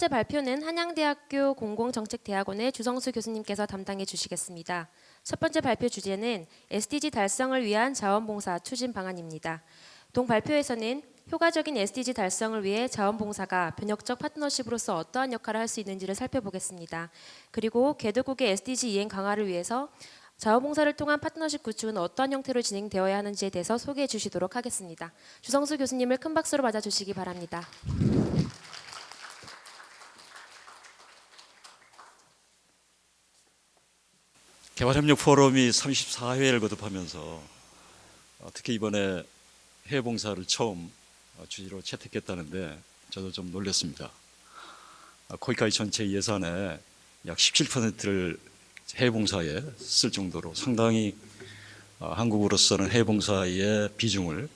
번째 발표는 한양대학교 공공정책대학원의 주성수 교수님께서 담당해 주시겠습니다. 첫 번째 발표 주제는 SDG 달성을 위한 자원봉사 추진 방안입니다. 동 발표에서는 효과적인 SDG 달성을 위해 자원봉사가 변혁적 파트너십으로서 어떠한 역할을 할 수 있는지를 살펴보겠습니다. 그리고 개도국의 SDG 이행 강화를 위해서 자원봉사를 통한 파트너십 구축은 어떠한 형태로 진행되어야 하는지에 대해서 소개해 주시도록 하겠습니다. 주성수 교수님을 큰 박수로 맞아주시기 바랍니다. 개발협력 포럼이 34회를 거듭하면서 특히 이번에 해외봉사를 처음 주제로 채택했다는데 저도 좀 놀랐습니다. 코이카이 전체 예산의 약 17%를 해외봉사에 쓸 정도로 상당히 한국으로서는 해외봉사의 비중을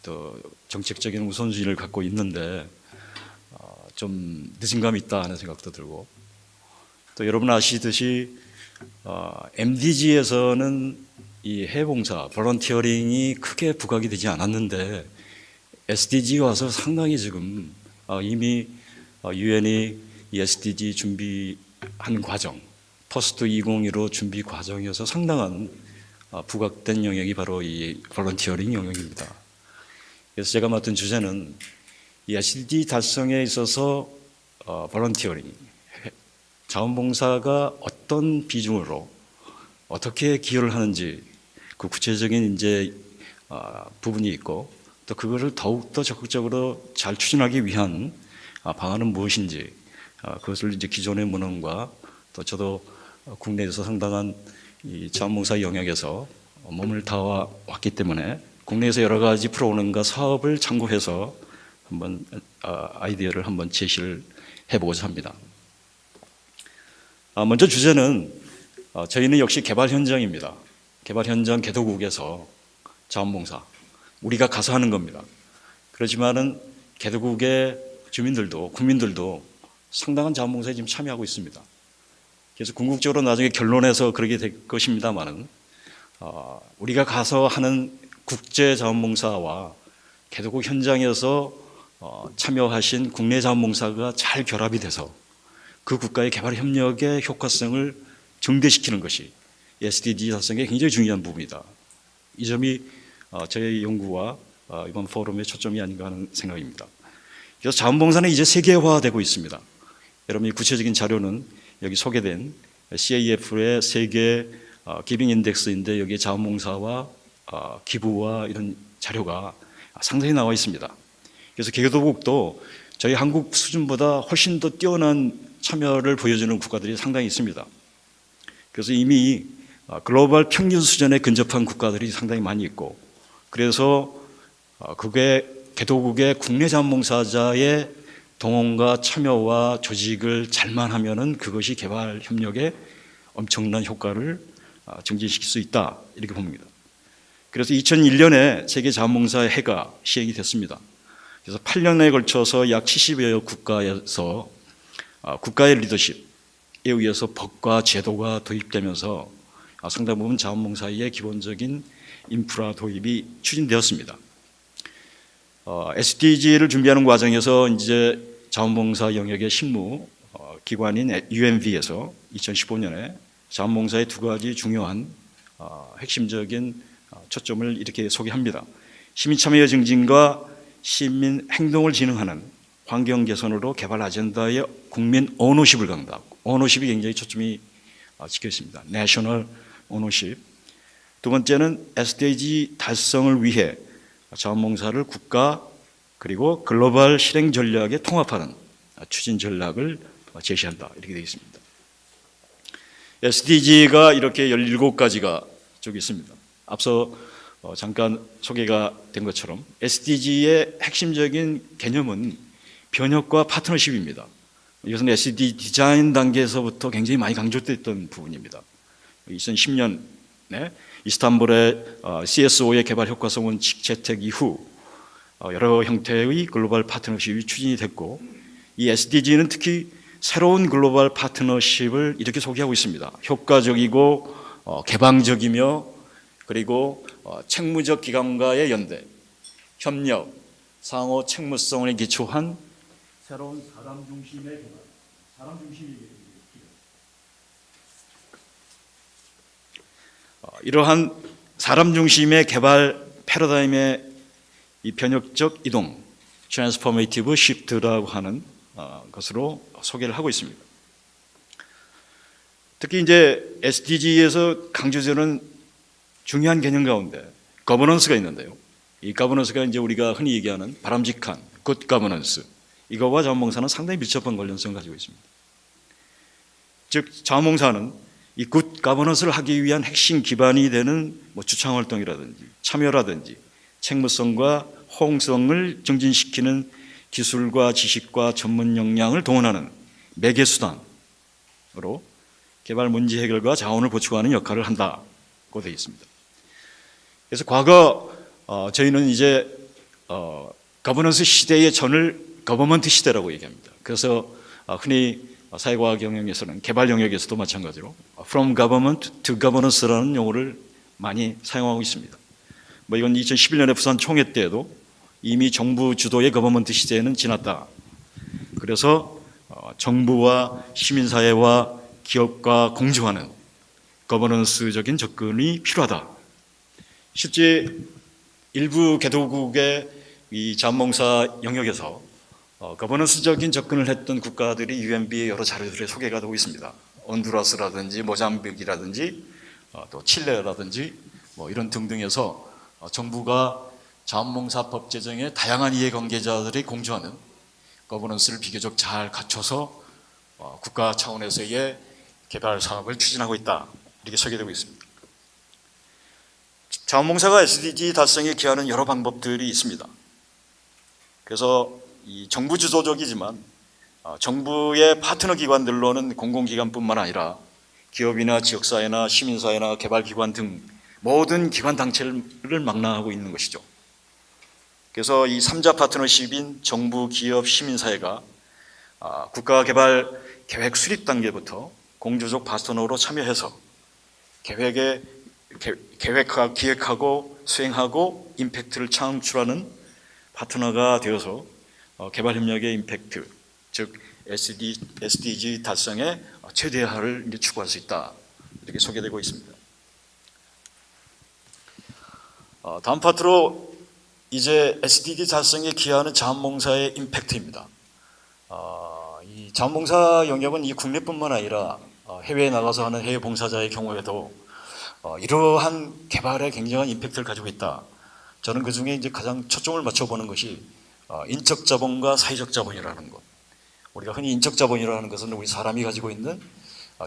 또 정책적인 우선순위를 갖고 있는데 좀 늦은 감이 있다 하는 생각도 들고, 또 여러분 아시듯이 MDG에서는 이 해외봉사, 볼런티어링이 크게 부각이 되지 않았는데 SDG 와서 상당히 지금 이미 유엔이 이 SDG 준비한 과정, 포스트 2015 준비 과정에서 상당한 부각된 영역이 바로 이 볼런티어링 영역입니다. 그래서 제가 맡은 주제는 이 SDG 달성에 있어서 볼런티어링, 자원봉사가 어떤 비중으로 어떻게 기여를 하는지 그 구체적인 이제 부분이 있고, 또 그거를 더욱더 적극적으로 잘 추진하기 위한 방안은 무엇인지, 그것을 이제 기존의 문헌과 또 저도 국내에서 상당한 이 자원봉사 영역에서 몸을 다와 왔기 때문에 국내에서 여러 가지 프로그램과 사업을 참고해서 한번 아이디어를 한번 제시를 해보고자 합니다. 먼저 주제는 저희는 역시 개발 현장입니다. 개발 현장 개도국에서 자원봉사, 우리가 가서 하는 겁니다. 그렇지만은 개도국의 주민들도, 국민들도 상당한 자원봉사에 지금 참여하고 있습니다. 그래서 궁극적으로 나중에 결론에서 그렇게 될 것입니다만은 우리가 가서 하는 국제 자원봉사와 개도국 현장에서 참여하신 국내 자원봉사가 잘 결합이 돼서 그 국가의 개발 협력의 효과성을 증대시키는 것이 SDG 달성에 굉장히 중요한 부분이다. 이 점이 저의 연구와 이번 포럼의 초점이 아닌가 하는 생각입니다. 그래서 자원봉사는 이제 세계화되고 있습니다. 여러분이 구체적인 자료는 여기 소개된 CAF의 세계 기빙 인덱스인데 여기에 자원봉사와 기부와 이런 자료가 상당히 나와 있습니다. 그래서 개도국도 저희 한국 수준보다 훨씬 더 뛰어난 참여를 보여주는 국가들이 상당히 있습니다. 그래서 이미 글로벌 평균 수준에 근접한 국가들이 상당히 많이 있고, 그래서 그게 개도국의 국내 자원봉사자의 동원과 참여와 조직을 잘만 하면은 그것이 개발 협력에 엄청난 효과를 증진시킬 수 있다, 이렇게 봅니다. 그래서 2001년에 세계 자원봉사 해가 시행이 됐습니다. 그래서 8년에 걸쳐서 약 70여 국가에서 국가의 리더십에 의해서 법과 제도가 도입되면서 상당 부분 자원봉사의 기본적인 인프라 도입이 추진되었습니다. SDG를 준비하는 과정에서 이제 자원봉사 영역의 실무 기관인 UNV에서 2015년에 자원봉사의 두 가지 중요한 핵심적인 초점을 이렇게 소개합니다. 시민참여 증진과 시민 행동을 진흥하는 환경 개선으로 개발 아젠다의 국민 오너십을 강조하고, 오너십이 굉장히 초점이 찍혀 있습니다. 내셔널 오너십. 두 번째는 SDG 달성을 위해 자원봉사를 국가 그리고 글로벌 실행 전략에 통합하는 추진 전략을 제시한다, 이렇게 되어 있습니다. SDG가 이렇게 17가지가 저기 있습니다. 앞서 잠깐 소개가 된 것처럼 SDG의 핵심적인 개념은 변혁과 파트너십입니다. 이것은 SDG 디자인 단계에서부터 굉장히 많이 강조됐던 부분입니다. 2010년에 이스탄불의 CSO의 개발 효과성 채택 이후 여러 형태의 글로벌 파트너십이 추진이 됐고, 이 SDG는 특히 새로운 글로벌 파트너십을 이렇게 소개하고 있습니다. 효과적이고 개방적이며 그리고 책무적 기관과의 연대, 협력, 상호 책무성에 기초한 새로운 사람 중심의 개발, 사람 중심이 이러한 사람 중심의 개발 패러다임의 이 변혁적 이동, 트랜스포메이티브 시프트라고 하는 것으로 소개를 하고 있습니다. 특히 이제 SDG에서 강조되는 중요한 개념 가운데 거버넌스가 있는데요. 이 거버넌스가 이제 우리가 흔히 얘기하는 바람직한 굿 거버넌스, 이거와 자원봉사는 상당히 밀접한 관련성을 가지고 있습니다. 즉 자원봉사는 이 굿 거버넌스를 하기 위한 핵심 기반이 되는 주창 활동이라든지 참여라든지 책무성과 호응성을 증진시키는 기술과 지식과 전문 역량을 동원하는 매개 수단으로 개발 문제 해결과 자원을 보충하는 역할을 한다고 되어 있습니다. 그래서 과거 저희는 이제 거버넌스 시대의 전을 거버먼트 시대라고 얘기합니다. 그래서 흔히 사회과학 영역에서는 개발 영역에서도 마찬가지로 From Government to Governance라는 용어를 많이 사용하고 있습니다. 이건 2011년에 부산 총회 때에도 이미 정부 주도의 거버먼트 시대에는 지났다. 그래서 정부와 시민사회와 기업과 공조하는 거버넌스적인 접근이 필요하다. 실제 일부 개도국의 이 자원봉사 영역에서 거버넌스적인 접근을 했던 국가들이 UNB의 여러 자료들에 소개가 되고 있습니다. 온두라스라든지 모잠비크라든지 또 칠레라든지 이런 등등에서 정부가 자원봉사 법 제정에 다양한 이해관계자들이 공조하는 거버넌스를 비교적 잘 갖춰서 국가 차원에서의 개발 사업을 추진하고 있다. 이렇게 소개되고 있습니다. 자원봉사가 SDG 달성에 기하는 여러 방법들이 있습니다. 그래서 이 정부 주도적이지만 정부의 파트너 기관들로는 공공기관뿐만 아니라 기업이나 지역사회나 시민사회나 개발기관 등 모든 기관 단체를 망라하고 있는 것이죠. 그래서 이 3자 파트너십인 정부, 기업, 시민사회가 국가개발 계획 수립 단계부터 공조적 파트너로 참여해서 기획하고 수행하고 임팩트를 창출하는 파트너가 되어서 개발협력의 임팩트, 즉 SDG 달성의 최대화를 추구할 수 있다. 이렇게 소개되고 있습니다. 다음 파트로 이제 SDG 달성에 기여하는 자원봉사의 임팩트입니다. 이 자원봉사 영역은 이 국내뿐만 아니라 해외에 나가서 하는 해외 봉사자의 경우에도 이러한 개발에 굉장한 임팩트를 가지고 있다. 저는 그 중에 이제 가장 초점을 맞춰보는 것이 인적 자본과 사회적 자본이라는 것. 우리가 흔히 인적 자본이라는 것은 우리 사람이 가지고 있는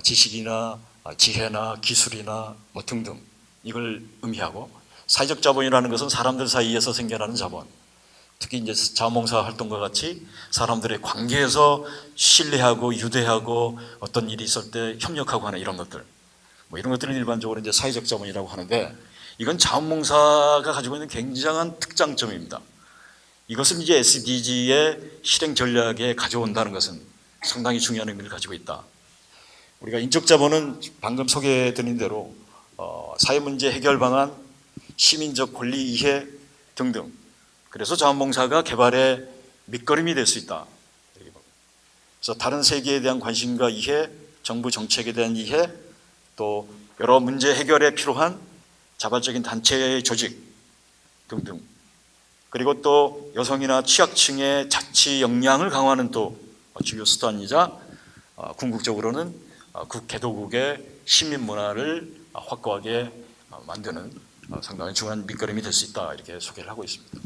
지식이나 지혜나 기술이나 등등 이걸 의미하고, 사회적 자본이라는 것은 사람들 사이에서 생겨나는 자본. 특히 이제 자원봉사 활동과 같이 사람들의 관계에서 신뢰하고 유대하고 어떤 일이 있을 때 협력하고 하는 이런 것들. 이런 것들은 일반적으로 이제 사회적 자본이라고 하는데, 이건 자원봉사가 가지고 있는 굉장한 특장점입니다. 이것을 이제 SDG의 실행 전략에 가져온다는 것은 상당히 중요한 의미를 가지고 있다. 우리가 인적 자본은 방금 소개해드린 대로 사회 문제 해결 방안, 시민적 권리 이해 등등. 그래서 자원봉사가 개발의 밑거름이 될 수 있다. 그래서 다른 세계에 대한 관심과 이해, 정부 정책에 대한 이해, 또 여러 문제 해결에 필요한 자발적인 단체의 조직 등등. 그리고 또 여성이나 취약층의 자치 역량을 강화하는 또 주요 수단이자 궁극적으로는 개도국의 시민 문화를 확고하게 만드는 상당히 중요한 밑거름이 될 수 있다. 이렇게 소개를 하고 있습니다.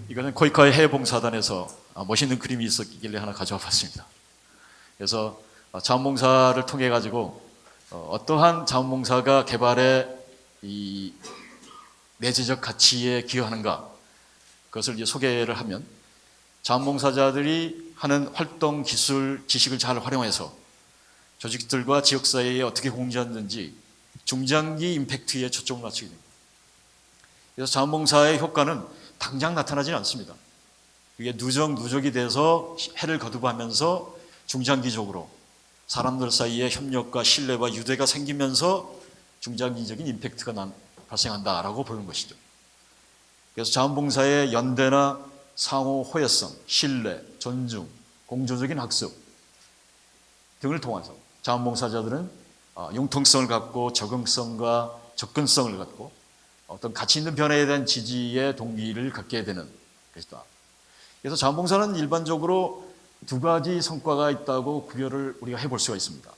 이거는 코이카의 해외봉사단에서 멋있는 그림이 있었길래 하나 가져와 봤습니다. 그래서 자원봉사를 통해 가지고 어떠한 자원봉사가 개발에 이 내재적 가치에 기여하는가, 그것을 이제 소개를 하면 자원봉사자들이 하는 활동, 기술, 지식을 잘 활용해서 조직들과 지역사회에 어떻게 공유하는지 중장기 임팩트에 초점을 맞추게 됩니다. 그래서 자원봉사의 효과는 당장 나타나지는 않습니다. 이게 누적이 돼서 해를 거듭하면서 중장기적으로 사람들 사이에 협력과 신뢰와 유대가 생기면서 중장기적인 임팩트가 발생한다라고 보는 것이죠. 그래서 자원봉사의 연대나 상호 호혜성, 신뢰, 존중, 공조적인 학습 등을 통해서 자원봉사자들은 융통성을 갖고 적응성과 접근성을 갖고 어떤 가치 있는 변화에 대한 지지의 동기를 갖게 되는 것이다. 그래서 자원봉사는 일반적으로 두 가지 성과가 있다고 구별을 우리가 해볼 수가 있습니다.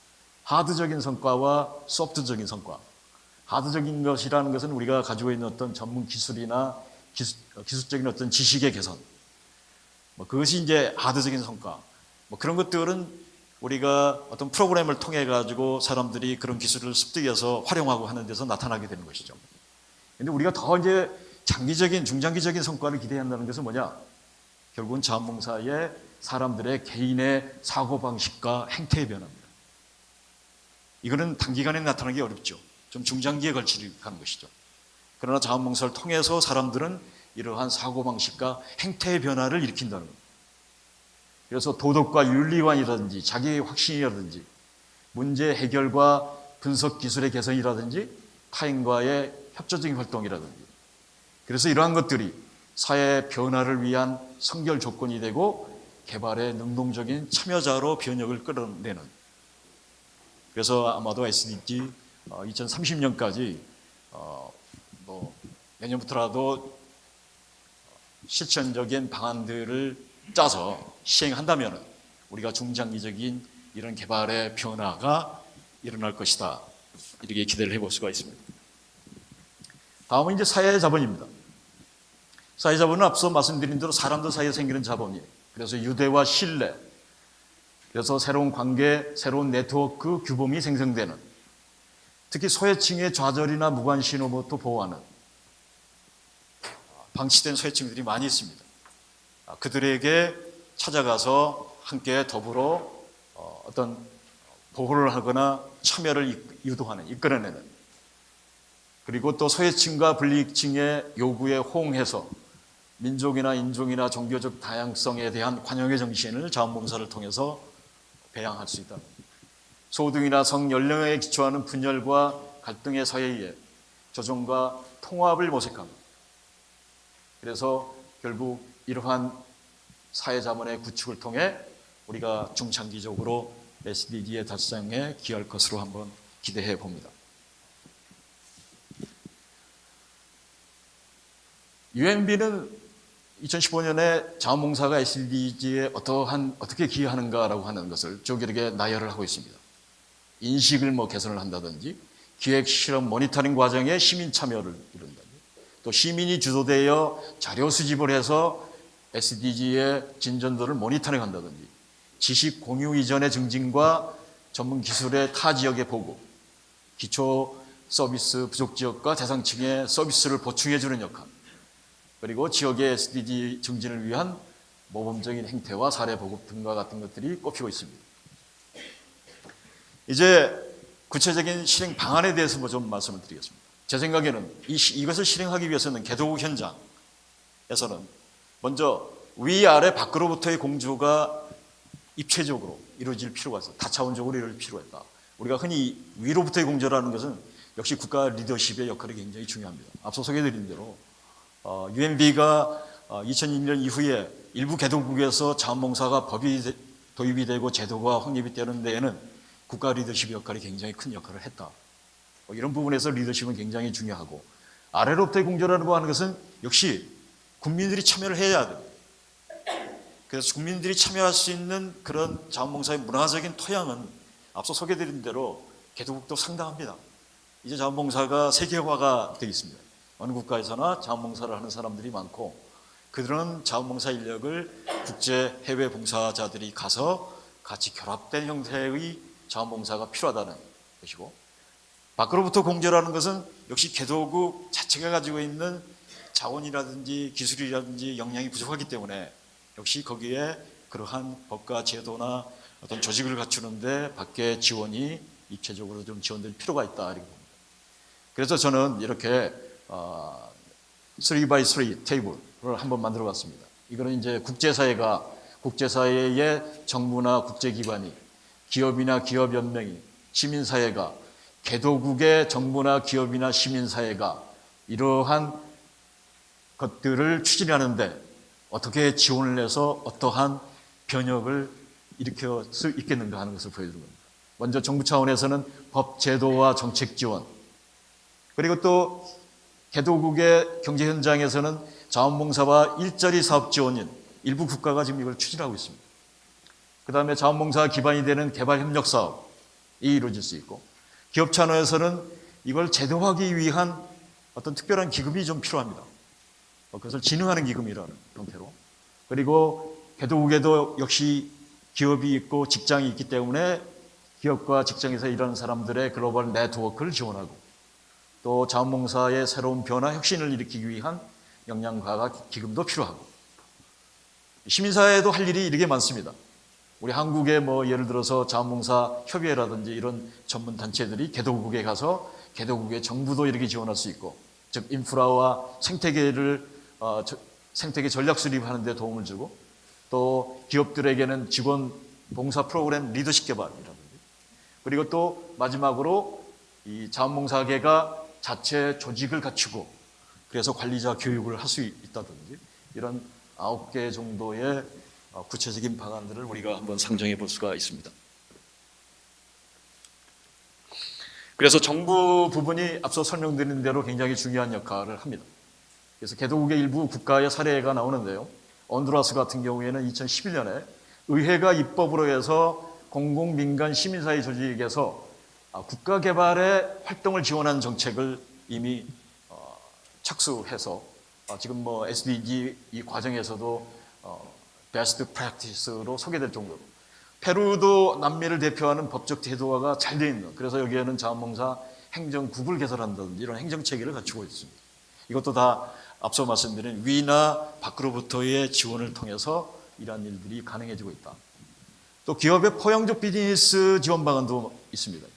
하드적인 성과와 소프트적인 성과. 하드적인 것이라는 것은 우리가 가지고 있는 어떤 전문 기술이나 기술적인 어떤 지식의 개선, 그것이 이제 하드적인 성과. 그런 것들은 우리가 어떤 프로그램을 통해 가지고 사람들이 그런 기술을 습득해서 활용하고 하는 데서 나타나게 되는 것이죠. 그런데 우리가 더 이제 장기적인, 중장기적인 성과를 기대한다는 것은 뭐냐? 결국은 자원봉사의 사람들의 개인의 사고방식과 행태의 변화입니다. 이거는 단기간에 나타나기 어렵죠. 좀 중장기에 걸치는 것이죠. 그러나 자원봉사를 통해서 사람들은 이러한 사고방식과 행태의 변화를 일으킨다는 겁니다. 그래서 도덕과 윤리관이라든지 자기의 확신이라든지 문제 해결과 분석 기술의 개선이라든지 타인과의 협조적인 활동이라든지 그래서 이러한 것들이 사회 변화를 위한 선결 조건이 되고 개발의 능동적인 참여자로 변혁을 끌어내는 그래서 아마도 SDG 2030년까지 내년부터라도 실천적인 방안들을 짜서 시행한다면 우리가 중장기적인 이런 개발의 변화가 일어날 것이다. 이렇게 기대를 해볼 수가 있습니다. 다음은 이제 사회자본입니다. 사회자본은 앞서 말씀드린 대로 사람들 사이에 생기는 자본이에요. 그래서 유대와 신뢰, 그래서 새로운 관계, 새로운 네트워크 규범이 생성되는 특히 소외층의 좌절이나 무관심으로부터 보호하는 방치된 소외층들이 많이 있습니다. 그들에게 찾아가서 함께 더불어 어떤 보호를 하거나 참여를 유도하는, 이끌어내는 그리고 또 소외층과 불이익층의 요구에 호응해서 민족이나 인종이나 종교적 다양성에 대한 관용의 정신을 자원봉사를 통해서 배양할 수 있다. 소득이나 성 연령에 기초하는 분열과 갈등의 사회에 조정과 통합을 모색합니다. 그래서 결국 이러한 사회자본의 구축을 통해 우리가 중장기적으로 SDG의 달성에 기여할 것으로 한번 기대해 봅니다. UNB는 2015년에 자원봉사가 SDG에 어떻게 기여하는가라고 하는 것을 조기하게 나열을 하고 있습니다. 인식을 개선을 한다든지 기획 실험 모니터링 과정에 시민 참여를 이룬다든지 또 시민이 주도되어 자료 수집을 해서 SDG의 진전도를 모니터링한다든지 지식 공유 이전의 증진과 전문 기술의 타 지역의 보고 기초 서비스 부족 지역과 대상층의 서비스를 보충해 주는 역할 그리고 지역의 SDG 증진을 위한 모범적인 행태와 사례 보급 등과 같은 것들이 꼽히고 있습니다. 이제 구체적인 실행 방안에 대해서 좀 말씀을 드리겠습니다. 제 생각에는 이것을 실행하기 위해서는 개도국 현장에서는 먼저 위아래 밖으로부터의 공조가 입체적으로 이루어질 필요가 있어. 다차원적으로 이루어질 필요가 있다. 우리가 흔히 위로부터의 공조라는 것은 역시 국가 리더십의 역할이 굉장히 중요합니다. 앞서 소개해드린 대로 UNB가 2002년 이후에 일부 개도국에서 자원봉사가 법이 도입이 되고 제도가 확립이 되는 데에는 국가 리더십의 역할이 굉장히 큰 역할을 했다. 이런 부분에서 리더십은 굉장히 중요하고 아래로부터의 공조라는 거 하는 것은 역시 국민들이 참여를 해야 돼요. 그래서 국민들이 참여할 수 있는 그런 자원봉사의 문화적인 토양은 앞서 소개드린 대로 개도국도 상당합니다. 이제 자원봉사가 세계화가 되어 있습니다. 어느 국가에서나 자원봉사를 하는 사람들이 많고 그들은 자원봉사 인력을 국제 해외 봉사자들이 가서 같이 결합된 형태의 자원봉사가 필요하다는 것이고 밖으로부터 공조라는 것은 역시 개도국 자체가 가지고 있는 자원이라든지 기술이라든지 역량이 부족하기 때문에 역시 거기에 그러한 법과 제도나 어떤 조직을 갖추는데 밖의 지원이 입체적으로 좀 지원될 필요가 있다 이렇게 봅니다. 그래서 저는 이렇게 3x3 테이블을 한번 만들어 봤습니다. 이거는 이제 국제사회의 정부나 국제기관이 기업이나 기업연맹이 시민사회가 개도국의 정부나 기업이나 시민사회가 이러한 것들을 추진하는데 어떻게 지원을 해서 어떠한 변혁을 일으킬 수 있겠는가 하는 것을 보여주는 겁니다. 먼저 정부 차원에서는 법 제도와 정책 지원, 그리고 또 개도국의 경제 현장에서는 자원봉사와 일자리 사업 지원인 일부 국가가 지금 이걸 추진하고 있습니다. 그 다음에 자원봉사 기반이 되는 개발 협력 사업이 이루어질 수 있고, 기업 차원에서는 이걸 제도화하기 위한 어떤 특별한 기금이 좀 필요합니다. 그것을 진흥하는 기금이라는 형태로. 그리고 개도국에도 역시 기업이 있고 직장이 있기 때문에 기업과 직장에서 일하는 사람들의 글로벌 네트워크를 지원하고, 또 자원봉사의 새로운 변화, 혁신을 일으키기 위한 역량 강화 기금도 필요하고, 시민사회에도 할 일이 이렇게 많습니다. 우리 한국의 예를 들어서 자원봉사 협의회라든지 이런 전문 단체들이 개도국에 가서 개도국의 정부도 이렇게 지원할 수 있고, 즉 인프라와 생태계 전략 수립하는 데 도움을 주고, 또 기업들에게는 직원 봉사 프로그램 리더십 개발이라든지, 그리고 또 마지막으로 이 자원봉사계가 자체 조직을 갖추고 그래서 관리자 교육을 할 수 있다든지, 이런 9개 정도의 구체적인 방안들을 우리가 한번 상정해 볼 수가 있습니다. 그래서 정부 부분이 앞서 설명드린 대로 굉장히 중요한 역할을 합니다. 그래서 개도국의 일부 국가의 사례가 나오는데요. 온두라스 같은 경우에는 2011년에 의회가 입법으로 해서 공공민간 시민사회 조직에서 국가 개발의 활동을 지원하는 정책을 이미 착수해서 지금 SDG 이 과정에서도 베스트 프랙티스로 소개될 정도로, 페루도 남미를 대표하는 법적 제도화가 잘 되어 있는, 그래서 여기에는 자원봉사 행정국을 개설한다든지 이런 행정체계를 갖추고 있습니다. 이것도 다 앞서 말씀드린 위나 밖으로부터의 지원을 통해서 이러한 일들이 가능해지고 있다. 또 기업의 포용적 비즈니스 지원 방안도 있습니다.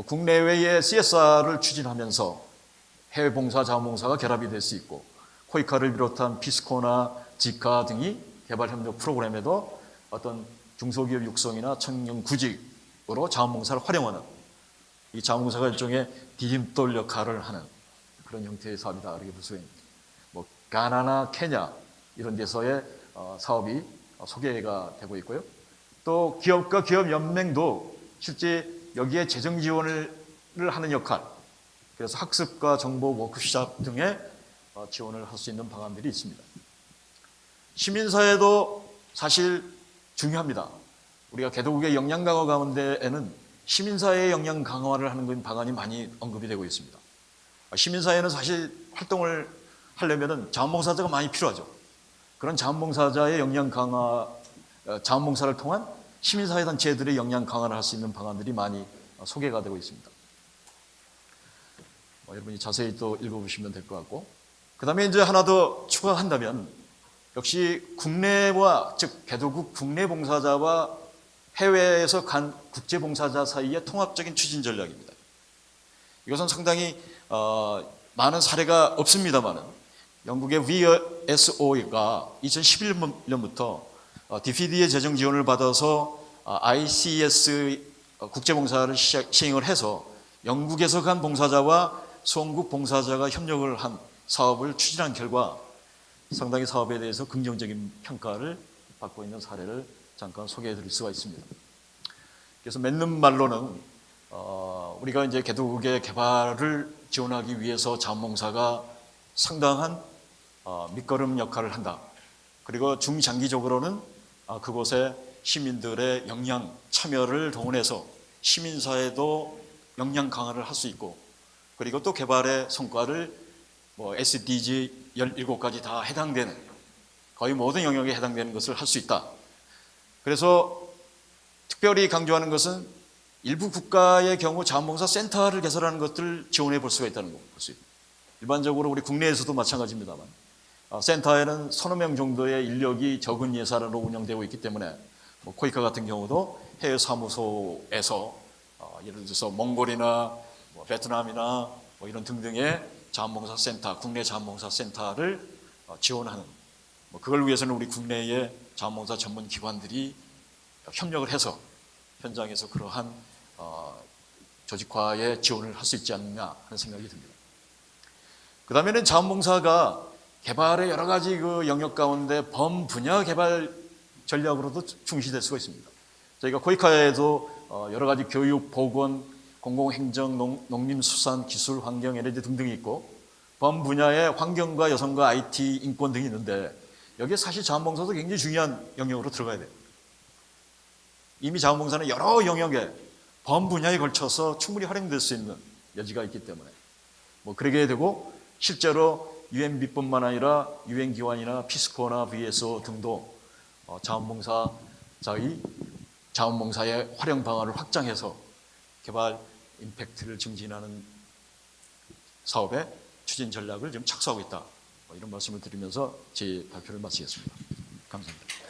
국내외의 CSR을 추진하면서 해외 봉사, 자원봉사가 결합이 될 수 있고, 코이카를 비롯한 피스코나 지카 등이 개발 협력 프로그램에도 어떤 중소기업 육성이나 청년 구직으로 자원봉사를 활용하는, 이 자원봉사가 일종의 디딤돌 역할을 하는 그런 형태의 사업이다, 이렇게 볼 수가 있습니다. 가나나 케냐 이런 데서의 사업이 소개가 되고 있고요. 또 기업과 기업 연맹도 실제 여기에 재정 지원을 하는 역할, 그래서 학습과 정보 워크숍 등의 지원을 할 수 있는 방안들이 있습니다. 시민사회도 사실 중요합니다. 우리가 개도국의 역량 강화 가운데에는 시민사회의 역량 강화를 하는 방안이 많이 언급이 되고 있습니다. 시민사회는 사실 활동을 하려면 자원봉사자가 많이 필요하죠. 그런 자원봉사자의 역량 강화, 자원봉사를 통한 시민사회 단체들의 역량 강화를 할 수 있는 방안들이 많이 소개가 되고 있습니다. 여러분이 자세히 또 읽어보시면 될 것 같고, 그 다음에 이제 하나 더 추가한다면, 역시 국내와, 즉 개도국 국내 봉사자와 해외에서 간 국제 봉사자 사이의 통합적인 추진 전략입니다. 이것은 상당히 많은 사례가 없습니다만은, 영국의 VSO가 2011년부터 DFID의 재정 지원을 받아서 ICS 국제봉사를 시행을 해서 영국에서 간 봉사자와 수원국 봉사자가 협력을 한 사업을 추진한 결과 상당히 사업에 대해서 긍정적인 평가를 받고 있는 사례를 잠깐 소개해 드릴 수가 있습니다. 그래서 맺는 말로는 우리가 이제 개도국의 개발을 지원하기 위해서 자원봉사가 상당한 밑거름 역할을 한다. 그리고 중장기적으로는 그곳에 시민들의 역량 참여를 동원해서 시민사회도 역량 강화를 할 수 있고, 그리고 또 개발의 성과를 SDG 17가지 다 해당되는, 거의 모든 영역에 해당되는 것을 할 수 있다. 그래서 특별히 강조하는 것은 일부 국가의 경우 자원봉사 센터를 개설하는 것들을 지원해 볼 수가 있다는 것. 일반적으로 우리 국내에서도 마찬가지입니다만, 센터에는 서너 명 정도의 인력이 적은 예산으로 운영되고 있기 때문에 코이카 같은 경우도 해외 사무소에서 예를 들어서 몽골이나 베트남이나 이런 등등의 자원봉사 센터, 국내 자원봉사 센터를 지원하는, 그걸 위해서는 우리 국내의 자원봉사 전문 기관들이 협력을 해서 현장에서 그러한 조직화에 지원을 할 수 있지 않느냐 하는 생각이 듭니다. 그 다음에는 자원봉사가 개발의 여러 가지 그 영역 가운데 범분야 개발 전략으로도 충실될 수가 있습니다. 저희가 코이카에도 여러 가지 교육, 보건, 공공행정, 농림수산, 기술, 환경, 에너지 등등이 있고 범분야의 환경과 여성과 IT, 인권 등이 있는데 여기에 사실 자원봉사도 굉장히 중요한 영역으로 들어가야 돼요. 이미 자원봉사는 여러 영역에 범분야에 걸쳐서 충분히 활용될 수 있는 여지가 있기 때문에 뭐 그러게 되고 실제로 UNB뿐만 아니라 유엔기관이나 피스코나 VSO 등도 자원봉사의 활용 방안을 확장해서 개발 임팩트를 증진하는 사업에 추진 전략을 지금 착수하고 있다. 이런 말씀을 드리면서 제 발표를 마치겠습니다. 감사합니다.